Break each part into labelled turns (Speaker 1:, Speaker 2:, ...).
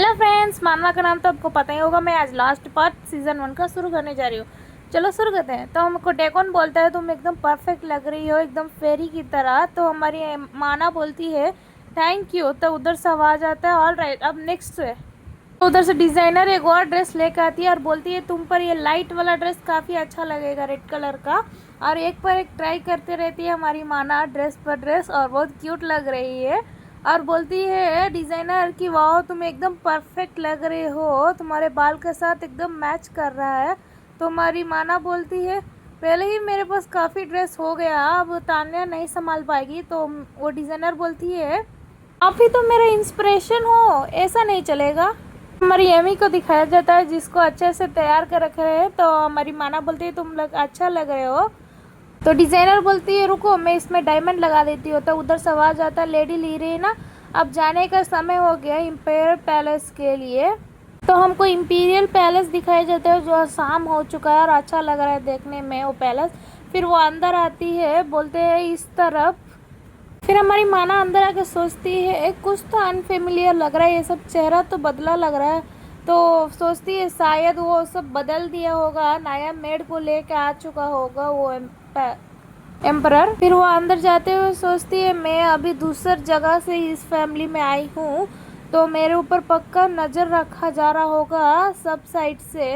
Speaker 1: Hello friends, मानवा का नाम तो आपको पता ही होगा। मैं आज लास्ट पार्ट सीजन 1 का शुरू करने जा रही हूँ। चलो शुरू करते हैं। तो हमको डेकोन बोलता है तुम एकदम परफेक्ट लग रही हो, एकदम फेरी की तरह। तो हमारी माना बोलती है थैंक यू। तो उधर से आवाज आता है ऑल राइट, अब नेक्स्ट है। तो उधर से डिजाइनर एक और ड्रेस लेकर आती है और बोलती है तुम पर ये लाइट वाला ड्रेस काफ़ी अच्छा लगेगा, रेड कलर का। और एक पर एक ट्राई करते रहती है हमारी माना ड्रेस पर ड्रेस, और बहुत क्यूट लग रही है। और बोलती है डिज़ाइनर कि वाह तुम एकदम परफेक्ट लग रहे हो, तुम्हारे बाल के साथ एकदम मैच कर रहा है। तो हमारी माना बोलती है पहले ही मेरे पास काफ़ी ड्रेस हो गया, अब तान्या नहीं संभाल पाएगी। तो वो डिज़ाइनर बोलती है आप ही तो मेरा इंस्पिरेशन हो, ऐसा नहीं चलेगा। हमारी एमी को दिखाया जाता है जिसको अच्छे से तैयार कर रखे हैं। तो हमारी माना बोलती है तुम लोग अच्छा लग रहे हो। तो डिज़ाइनर बोलती है रुको मैं इसमें डायमंड लगा देती हूँ। तो उधर से आवाज आता है लेडी ली रही है ना, अब जाने का समय हो गया इम्पेरियल पैलेस के लिए। तो हमको इम्पीरियल पैलेस दिखाया जाता है जो शाम हो चुका है और अच्छा लग रहा है देखने में वो पैलेस। फिर वो अंदर आती है, बोलते हैं इस तरफ। फिर हमारी माना अंदर आके सोचती है कुछ तो अनफेमिलियर लग रहा है, ये सब चेहरा तो बदला लग रहा है। तो सोचती है शायद वो सब बदल दिया होगा, नया मेड को लेके आ चुका होगा वो एम्परर। फिर वो अंदर जाते हुए सोचती है मैं अभी दूसर जगह से इस फैमिली में आई हूँ, तो मेरे ऊपर पक्का नज़र रखा जा रहा होगा सब साइड से।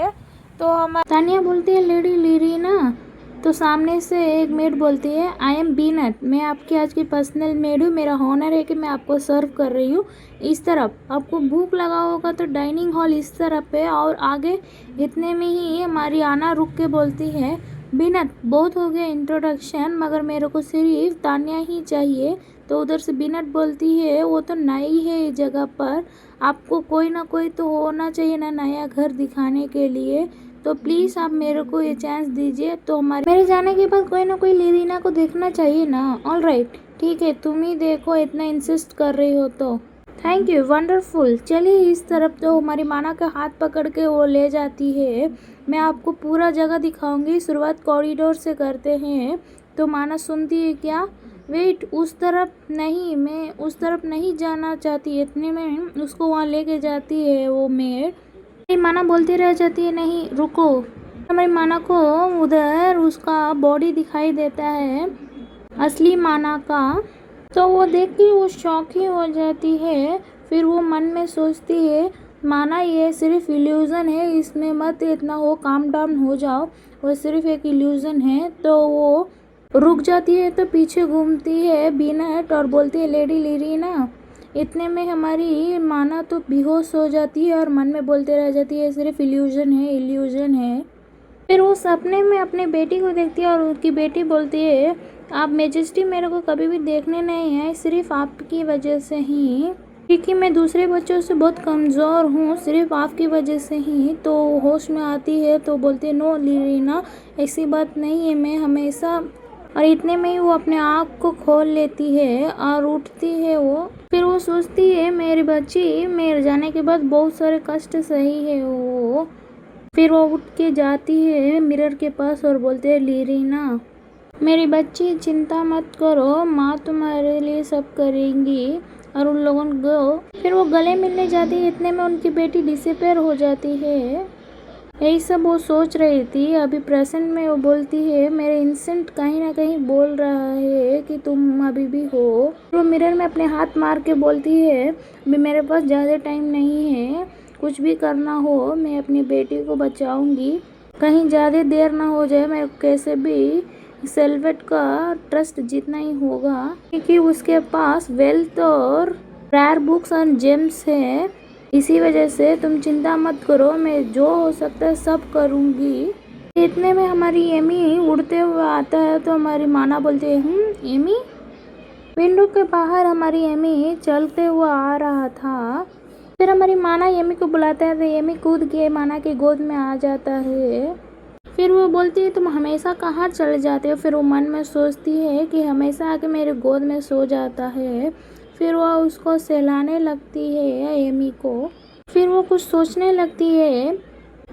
Speaker 1: तो हमारी तानिया बोलती है लेडी लीरी ना। तो सामने से एक मेड बोलती है आई एम बीनट, मैं आपकी आज की पर्सनल मेड हूँ, मेरा हॉनर है कि मैं आपको सर्व कर रही हूँ। इस तरफ आपको भूख लगा होगा तो डाइनिंग हॉल इस तरफ है और आगे। इतने में ही हमारी आना रुक के बोलती है बीनट बहुत हो गया इंट्रोडक्शन, मगर मेरे को सिर्फ तान्या ही चाहिए। तो उधर से बीनट बोलती है वो तो नई है इस जगह पर, आपको कोई ना कोई तो होना चाहिए ना नया घर दिखाने के लिए, तो प्लीज़ आप मेरे को ये चांस दीजिए। तो हमारे मेरे जाने के बाद कोई ना कोई लीरीना को देखना चाहिए ना। ऑल राइट ठीक है, तुम ही देखो, इतना इंसिस्ट कर रही हो तो थैंक यू वंडरफुल। चलिए इस तरफ। तो हमारी माना का हाथ पकड़ के वो ले जाती है, मैं आपको पूरा जगह दिखाऊंगी, शुरुआत कॉरिडोर से करते हैं। तो माना सुनती है क्या, वेट उस तरफ नहीं, मैं उस तरफ नहीं जाना चाहती। इतने में उसको वहाँ लेके जाती है वो मेड। हमारी माना बोलती रह जाती है नहीं रुको। हमारी माना को उधर उसका बॉडी दिखाई देता है असली माना का। तो वो देख के वो शॉक ही हो जाती है। फिर वो मन में सोचती है माना ये सिर्फ इल्यूज़न है, इसमें मत इतना हो, काम डाउन हो जाओ, वो सिर्फ एक इल्यूज़न है। तो वो रुक जाती है। तो पीछे घूमती है बीनट और बोलती है लेडी लीरीना। इतने में हमारी माना तो बेहोश हो जाती है और मन में बोलते रह जाती है सिर्फ इल्यूज़न है इल्यूज़न है। फिर वो सपने में अपने बेटी को देखती है और उसकी बेटी बोलती है आप मेजेस्टी मेरे को कभी भी देखने नहीं आए, सिर्फ आपकी वजह से ही, क्योंकि मैं दूसरे बच्चों से बहुत कमज़ोर हूँ, सिर्फ आपकी वजह से ही। तो होश में आती है तो बोलती है नो लीरीना ऐसी बात नहीं है, मैं हमेशा। और इतने में ही वो अपने आँख को खोल लेती है और उठती है वो। फिर वो सोचती है मेरी बच्ची मेरे जाने के बाद बहुत सारे कष्ट सही है वो। फिर वो उठ के जाती है मिरर के पास और बोलते है लीरीना मेरी बच्ची चिंता मत करो, माँ तुम्हारे लिए सब करेंगी। और उन लोगों को फिर वो गले मिलने जाती है। इतने में उनकी बेटी डिसअपेयर हो जाती है। यही सब वो सोच रही थी। अभी प्रेजेंट में वो बोलती है मेरे इंसेंट कहीं ना कहीं बोल रहा है कि तुम अभी भी हो। वो मिरर में अपने हाथ मार के बोलती है अभी मेरे पास ज़्यादा टाइम नहीं है, कुछ भी करना हो मैं अपनी बेटी को बचाऊंगी, कहीं ज़्यादा देर ना हो जाए, मैं कैसे भी सेल्वेट का ट्रस्ट जीतना ही होगा, क्योंकि उसके पास वेल्थ और रेयर बुक्स और जेम्स है। इसी वजह से तुम चिंता मत करो, मैं जो हो सकता है सब करूँगी। इतने में हमारी एमी उड़ते हुए आता है। तो हमारी माना बोलती है एमी। विंडो के बाहर हमारी एमी चलते हुए आ रहा था। फिर हमारी माना एमी को बुलाता है तो एमी कूद के माना के गोद में आ जाता है। फिर वो बोलती है तुम हमेशा कहाँ चले जाते हो। फिर वो मन में सोचती है कि हमेशा आके मेरे गोद में सो जाता है। फिर वो उसको सहलाने लगती है एमी को। फिर वो कुछ सोचने लगती है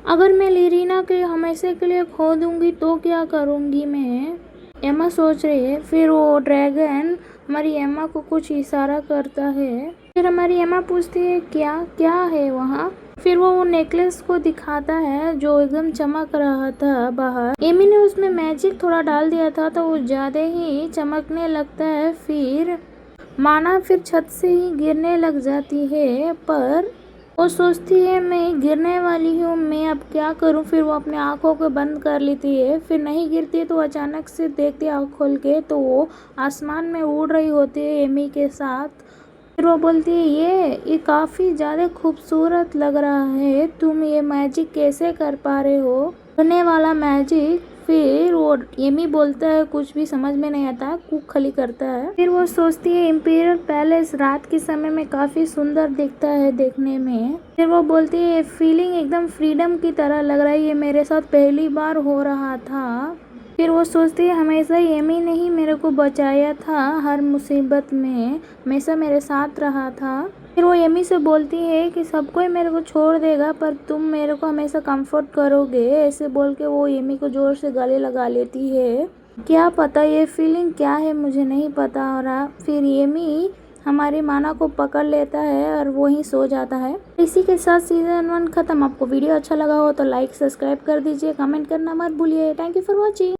Speaker 1: अगर मैं लीरीना के हमेशा के लिए खो दूंगी तो क्या करूंगी मैं, एमा सोच रही है। फिर वो ड्रैगन हमारी एमा को कुछ इशारा करता है। फिर हमारी एमा पूछती है क्या क्या है वहाँ। फिर वो नेकलेस को दिखाता है जो एकदम चमक रहा था बाहर। एमी ने उसमें मैजिक थोड़ा डाल दिया था तो वो ज्यादा ही चमकने लगता है। फिर माना फिर छत से ही गिरने लग जाती है, पर वो सोचती है मैं गिरने वाली हूँ, मैं अब क्या करूँ। फिर वो अपने आँखों को बंद कर लेती है। फिर नहीं गिरती है तो अचानक से देखती है आँख खोल के तो वो आसमान में उड़ रही होती है एमी के साथ। फिर वो बोलती है ये काफ़ी ज़्यादा खूबसूरत लग रहा है, तुम ये मैजिक कैसे कर पा रहे हो, करने वाला मैजिक। फिर वो एमी बोलता है कुछ भी समझ में नहीं आता, कुक खली करता है। फिर वो सोचती है इम्पीरियल पैलेस रात के समय में काफ़ी सुंदर दिखता है देखने में। फिर वो बोलती है ये फीलिंग एकदम फ्रीडम की तरह लग रहा है, ये मेरे साथ पहली बार हो रहा था। फिर वो सोचती है हमेशा एमी ने ही मेरे को बचाया था, हर मुसीबत में हमेशा मेरे साथ रहा था। फिर वो एमी से बोलती है कि सब कोई मेरे को छोड़ देगा पर तुम मेरे को हमेशा कंफर्ट करोगे, ऐसे बोल के वो एमी को जोर से गले लगा लेती है। क्या पता ये फीलिंग क्या है, मुझे नहीं पता हो रहा। फिर एमी हमारी माना को पकड़ लेता है और वो ही सो जाता है। इसी के साथ सीजन 1 खत्म। आपको वीडियो अच्छा लगा हो तो लाइक सब्सक्राइब कर दीजिए, कमेंट करना मत भूलिए। Thank you for watching.